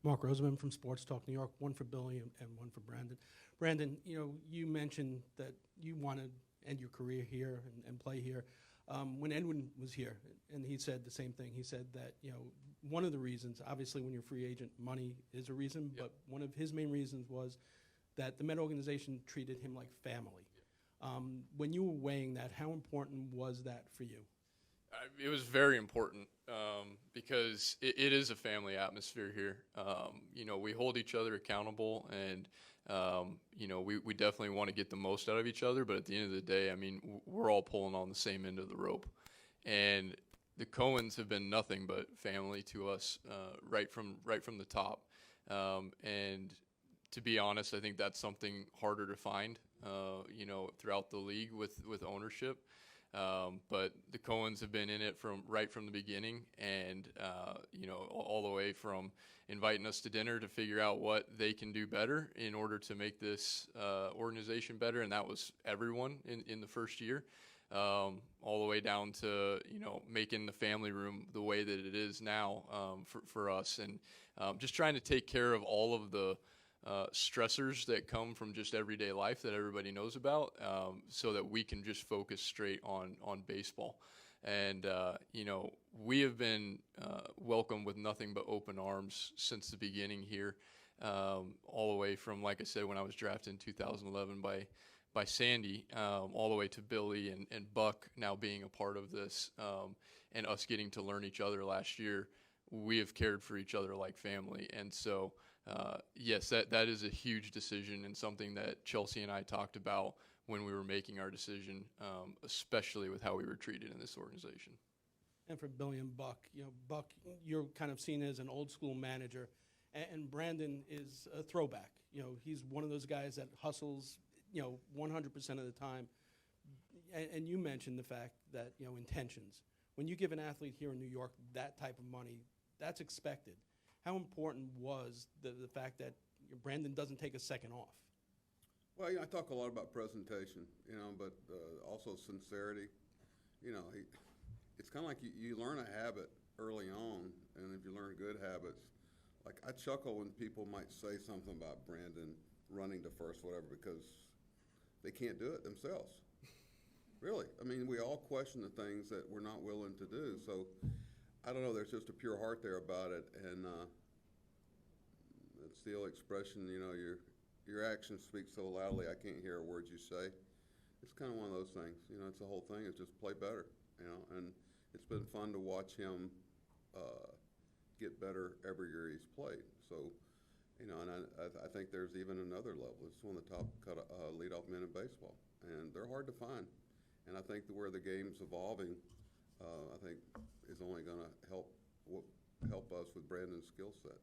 Mark Rosenman from Sports Talk New York, one for Billy and one for Brandon. Brandon, you mentioned that you want to end your career here and play here. When Edwin was here, and he said the same thing. He said that, one of the reasons, obviously when you're a free agent, money is a reason, Yep. but one of his main reasons was that the Met organization treated him like family. When you were weighing that, how important was that for you? It was very important because it is a family atmosphere here. We hold each other accountable, and we definitely want to get the most out of each other. But at the end of the day, I mean, we're all pulling on the same end of the rope, and the Cohens have been nothing but family to us right from the top. And to be honest, I think that's something harder to find, throughout the league with ownership. But the Cohens have been in it right from the beginning, and all the way from inviting us to dinner to figure out what they can do better in order to make this organization better, and that was everyone in the first year, all the way down to making the family room the way that it is now for us, and just trying to take care of all of the stressors that come from just everyday life that everybody knows about, so that we can just focus straight on baseball. And, we have been welcomed with nothing but open arms since the beginning here, all the way from, like I said, when I was drafted in 2011 by Sandy, all the way to Billy and Buck now being a part of this, and us getting to learn each other last year. We have cared for each other like family. And so, yes, that is a huge decision, and something that Chelsea and I talked about when we were making our decision, especially with how we were treated in this organization. And for Billy and Buck, Buck, you're kind of seen as an old school manager, and Brandon is a throwback. He's one of those guys that hustles, 100% of the time. And you mentioned the fact that, intentions. When you give an athlete here in New York that type of money, that's expected. How important was the fact that Brandon doesn't take a second off? Well, I talk a lot about presentation, but also sincerity. It's kind of like you learn a habit early on, and if you learn good habits, like I chuckle when people might say something about Brandon running to first, whatever, because they can't do it themselves. Really, I mean, we all question the things that we're not willing to do. So, I don't know. There's just a pure heart there about it, and it's the old expression. Your actions speak so loudly, I can't hear a word you say. It's kind of one of those things. It's the whole thing. It's just play better. And it's been fun to watch him get better every year he's played. So, and I think there's even another level. It's one of the top leadoff men in baseball, and they're hard to find. And I think where the game's evolving, I think is only going to help us with Brandon's skill set.